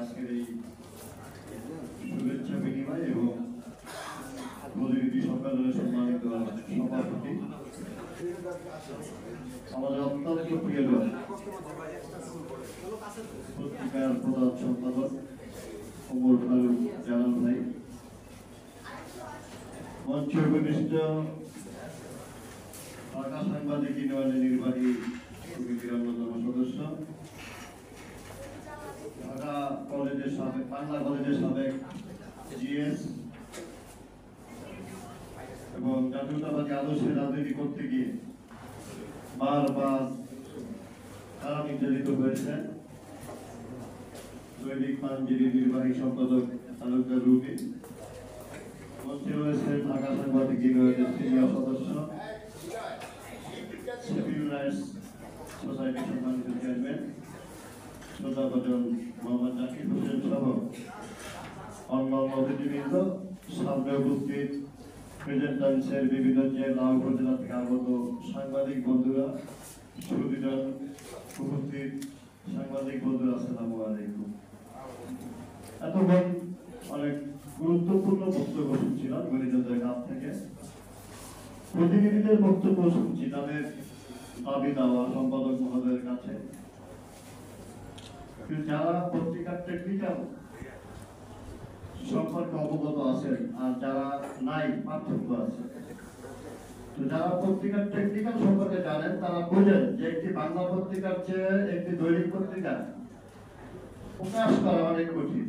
আজকের এই শুভেচ্ছা বিনিময় এবং প্রতিনিধি সম্মেলনে সম্মানিত সভাপতি আমাদের অত্যন্ত প্রিয় পত্রিকার প্রধান সম্পাদক ওমর ফারুক জালাল ভাই, মঞ্চে উপবিষ্ট ঢাকা সাংবাদিক ইউনিয়নের নির্বাহী সমিতির অন্যতম সদস্য, ঢাকা কলেজের সাবেক, বাংলা কলেজের সাবেক জিএস এবং জাতীয়তাবাদী আদর্শের রাজনীতি করতে গিয়ে বারবার তারা নির্যাতিত হয়েছেন দৈনিক পাঞ্জিরির নির্বাহী সম্পাদক তালুকদার রুবি, মঞ্চে রয়েছেন ঢাকা সাংবাদিক ইউনিয়নের সিনিয়র সদস্য সিভিল রাইটস সোসাইটির সম্মানিত চেয়ারম্যান শ্রদ্ধাভাজন মোহাম্মদ জাকির হোসেন সহ অন্যান্য অতিথিবৃন্দ, সামনে উপস্থিত প্রেজেন্টান্সের বিভিন্ন জেলা উপজেলা থেকে আগত সাংবাদিক বন্ধুরা, সুধীজন উপস্থিত সাংবাদিক বন্ধুরা, আসসালামু আলাইকুম। এতক্ষণ অনেক গুরুত্বপূর্ণ বক্তব্য শুনছিলাম গণিতদের কাছ থেকে, প্রতিনিধিদের বক্তব্য শুনছি তাদের দাবি দেওয়া সম্পাদক মহোদয়ের কাছে। যারা পত্রিকার টেকনিক্যাল সম্পর্কে অবগত আছেন আর যারা নাই পার্থক্য আছে, তো যারা পত্রিকার টেকনিক্যাল সম্পর্কে জানেন তারা বোঝেন যে একটি বাংলা পত্রিকার চেয়ে একটি দৈনিক পত্রিকা প্রকাশ করা অনেক কঠিন।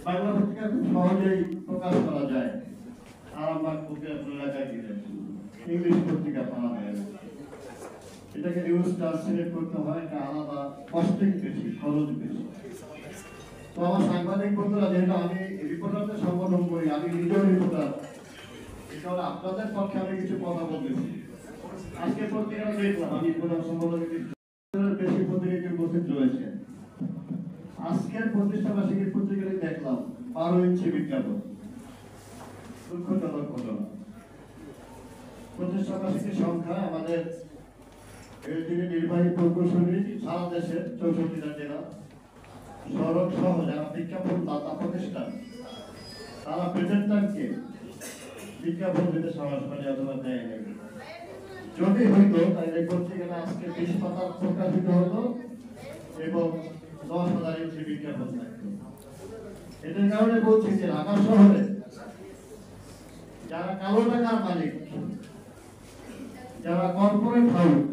বাংলা পত্রিকা খুব সহজেই প্রকাশ করা যায়, আরামবাগ বুকে এলাকায় দিলেন ইংলিশ পত্রিকা পাওয়া যায়, এটাকে নিউজ ট্রান্সলেট করতে হয়, এটা আলাদা কস্টিং বেশি, খরচ বেশি। তো আমার সাংবাদিক বন্ধুরা, যেহেতু আমি রিপোর্টারদের সংগঠন করি, আমি নিজেও রিপোর্টার, এই কারণে আপনাদের পক্ষে আমি কিছু কথা বলতেছি। আজকে পত্রিকা দেখলাম, আমি প্রধান সম্পাদক বেশি প্রতিনিধি উপস্থিত রয়েছে। আজকের প্রতিষ্ঠা বার্ষিকীর পত্রিকাটি দেখলাম 12 ইঞ্চি বিজ্ঞাপন, দুঃখজনক ঘটনা। প্রতিষ্ঠা বার্ষিকীর সংখ্যা আমাদের এলটিডি নির্বাহী প্রকৌশলী সারা দেশের 64টা জেলা, সড়ক সহ যারা বিজ্ঞাপন দাতা প্রতিষ্ঠান তারা প্রেজেন্টারকে বিজ্ঞাপন দিতে সাহস পায় অথবা দেয় নাই। যদি হইতো তাহলে পত্রিকাটা আজকে 20 পাতা প্রকাশিত হতো এবং 10,000 ইঞ্চি বিজ্ঞাপন থাকতো। এটার কারণে বলছি যে ঢাকা শহরে যারা কালো টাকার মালিক, যারা কর্পোরেট হাউস,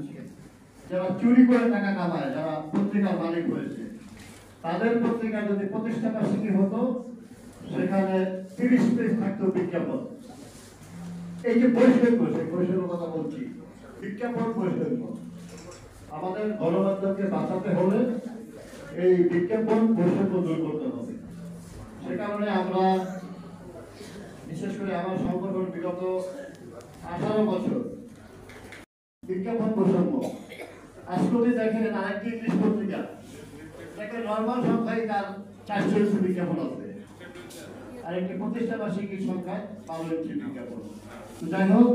যারা চুরি করে টাকা কামায়, যারা পত্রিকার মালিক হয়েছে, তাদের পত্রিকা যদি প্রতিষ্ঠা বার্ষিকী হতো সেখানে 30 পেজ থাকতো বিজ্ঞাপন। এই যে বৈষম্য, সেই বৈষম্যের কথা বলছি, বিজ্ঞাপন বৈষম্য। আমাদের গণমাধ্যমকে বাঁচাতে হলে এই বিজ্ঞাপন বৈষম্য দূর করতে হবে। সে কারণে আমরা বিশেষ করে আমার সংগঠন বিগত 18 বছর বিজ্ঞাপন বৈষম্য। আজকে দেখেন আরেকটি ইংলিশ পত্রিকা দেখেন নর্মাল সংখ্যায় তার 400 ইঞ্চি বিজ্ঞাপন আছে, আর একটি প্রতিষ্ঠা বার্ষিকীর সংখ্যায় 12 ইঞ্চি বিজ্ঞাপন। যাই হোক,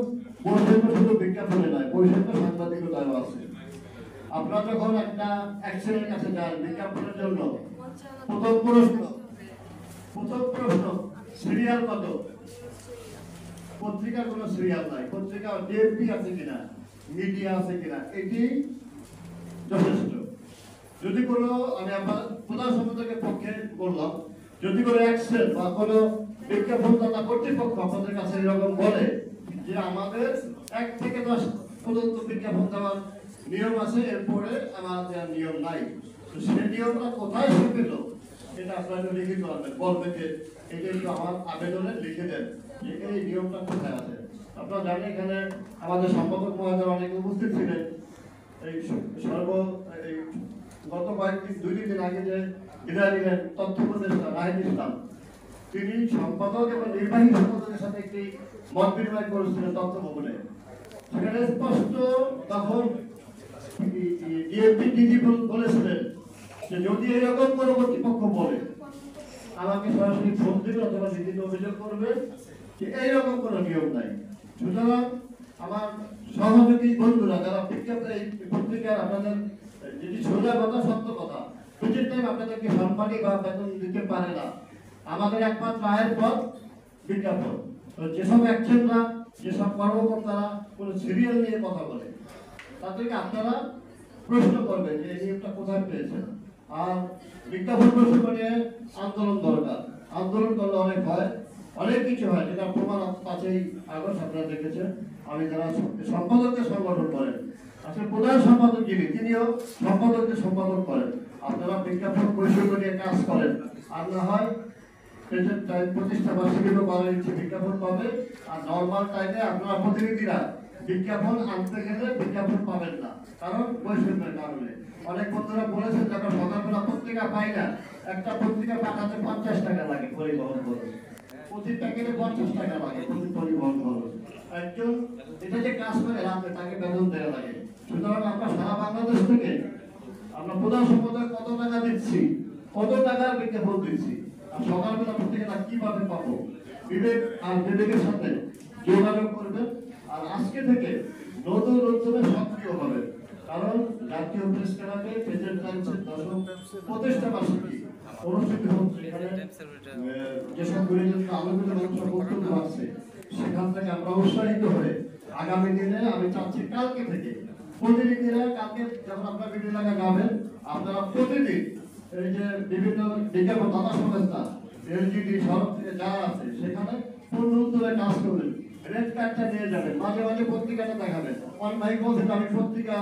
বৈষম্য শুধু বিজ্ঞাপনে নয়, বৈষম্য সাংবাদিকতাও আছে। আপনারা যখন একটা অ্যাক্সিডেন্ট কাছে যান বিজ্ঞাপনের জন্য, প্রথম প্রশ্ন সিরিয়াল কত? পত্রিকার কোনো সিরিয়াল নাই, পত্রিকা ডিএমপি আছে কিনা, মিডিয়া আছে কিনা, এটি যথেষ্ট। যদি কোনো, আমি আমার প্রধান সম্পাদকের পক্ষে বললাম, যদি কোনো অ্যাক্সিডেন্ট বা কোনো বিজ্ঞাপনদাতা কর্তৃপক্ষ আপনাদের কাছে এরকম বলে যে আমাদের 1 থেকে 10 পর্যন্ত বিজ্ঞাপন দেওয়ার নিয়ম আছে, এরপরে আমাদের নিয়ম নাই, তো সেই নিয়মটা কোথায় পেল এটা আপনারা লিখে করবেন, বলবে যে এটা একটু আমার আবেদনে লিখে দেন যে এই নিয়মটা কোথায় আছে। আপনারা জানেন এখানে আমাদের সম্পাদক মহোদয় অনেকে উপস্থিত ছিলেন। এই গত কয়েকদিন 2 দিন আগে যে বিদায় নিলেন তথ্য উপদেষ্টা রাহিদ ইসলাম, তিনি সম্পাদক এবং নির্বাহী সম্পাদকের সাথে একটি মত বিনিময় করেছিলেন তথ্য ভবনে। সেখানে স্পষ্ট তখন ডিএমপি ডিজি বলেছিলেন যে যদি এরকম কোনো কর্তৃপক্ষ বলে আমাকে সরাসরি ফোন দিবে অথবা লিখিত অভিযোগ করবে যে এইরকম কোনো নিয়ম নাই। সুতরাং আমার সহযোগী বন্ধুরা যারা বিজ্ঞাপন এই পত্রিকার আপনাদের যেটি সোজা কথা, সত্য কথা, ভিজিট টাইম আপনাদেরকে সম্মানী বা বেতন দিতে পারে না। আমাদের একমাত্র আয়ের পথ বিজ্ঞাপন। তো যেসব অ্যাকশনরা, যেসব কর্মকর্তারা কোনো সিরিয়াল নিয়ে কথা বলে, তাদেরকে আপনারা প্রশ্ন করবেন যে এই নিয়মটা কোথায় পেয়েছেন। আর বিজ্ঞাপন প্রশ্ন নিয়ে আন্দোলন দরকার। আন্দোলন করলে অনেক হয়, অনেক কিছু হয়, যেটা প্রমাণ 5ই আগস্ট আপনারা দেখেছেন। আমি যারা সম্পাদককে সংগঠন করেন, আসলে প্রধান সম্পাদক যিনি, তিনিও সম্পাদককে সম্পাদন করেন। আপনারা বিজ্ঞাপন বৈষম্য নিয়ে কাজ করেন, আর না হয় পেটেন্ট টাইম প্রতিষ্ঠা বার্ষিকীরও 12 ইঞ্চি বিজ্ঞাপন পাবে। আর নর্মাল টাইমে আপনারা প্রতিনিধিরা বিজ্ঞাপন আনতে গেলে বিজ্ঞাপন পাবেন না, কারণ বৈষম্যের কারণে। অনেক বন্ধুরা বলেছেন যে আমরা সকালবেলা পত্রিকা পাই না, একটা পত্রিকা পাঠাতে 50 টাকা লাগে পরিবহন খরচ, প্রতি প্যাকেটে 50 টাকা লাগে প্রতি পরিবহন খরচ। একজন এটা যে কাজ করে রাতে তাকে বেতন দেওয়া লাগে। সুতরাং আমরা সারা বাংলাদেশ থেকে আমরা প্রধান সম্পাদক কত টাকা দিচ্ছি, কত টাকার বিজ্ঞাপন দিচ্ছি, আর সকালবেলা পত্রিকাটা কিভাবে পাবো, বিবেক আর বিবেকের সাথে যোগাযোগ করবেন। আর আজকে থেকে নতুন উদ্যোগে সক্রিয় হবে, কারণ জাতীয় প্রেস ক্লাবে প্রেজেন্ট টাইমসের 10ম প্রতিষ্ঠা বার্ষিকী অনুষ্ঠিত হচ্ছে। এখানে যেসব গুরুজন আলোচনা বক্তব্য আছে, সেখান থেকে আমরা উৎসাহিত হয়ে আগামী দিনে আমি চাচ্ছি কালকে থেকে প্রতিনিধিরা, কালকে যখন আপনারা ভিডিও লাগা যাবেন, আপনারা প্রতিদিন এই যে বিভিন্ন বিজ্ঞাপন দাতা সংস্থা এলজিডি সড়ক থেকে যারা আছে সেখানে পূর্ণ উত্তরে কাজ করবেন। রেড কার্ডটা নিয়ে যাবেন, মাঝে মাঝে পত্রিকাটা দেখাবেন। অন ভাই বলছেন আমি পত্রিকা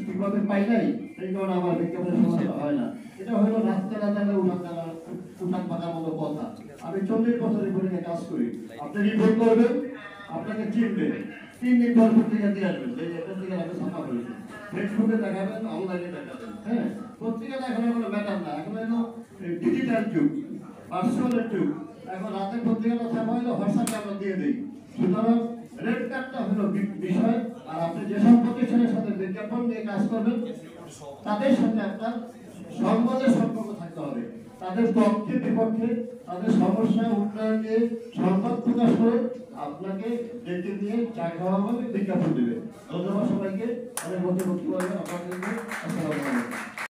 ঠিকভাবে পাই নাই, এই কারণে আমার বিজ্ঞাপনের সমস্যা হয় না। এটা হলো রাস্তা রাস্তায় উঠান পাকার মতো কথা। আমি 40 বছরের পরে কাজ করি। আপনি রিপোর্ট করবেন, আপনাকে চিনবে, 3 দিন পর পত্রিকা দিয়ে আসবেন, এই পত্রিকা আমি ছাপা করেছি, ফেসবুকে দেখাবেন, অনলাইনে দেখাবেন। হ্যাঁ, পত্রিকা দেখানোর কোনো ম্যাটার না, এখন হলো ডিজিটাল যুগ, ভার্চুয়ালের যুগ। এখন রাতে পত্রিকাটা ছাপা হলো, হোয়াটসঅ্যাপে আমরা দিয়ে দিই। সুতরাং রেড কার্ডটা হলো বিষয়। আর আপনি যেসব প্রতিষ্ঠানের সাথে বিজ্ঞাপন নিয়ে কাজ করবেন, তাদের সাথে আপনার সংবাদের সম্পর্ক থাকতে হবে। তাদের পক্ষে বিপক্ষে, তাদের সমস্যা উন্নয়ন নিয়ে সংবাদ প্রকাশ করে আপনাকে ডেকে নিয়ে চা খাওয়া হবে, বিজ্ঞাপন দেবে। ধন্যবাদ সবাইকে। অনেক বক্তব্য করবেন আপনাদেরকে। আসসালামু আলাইকুম।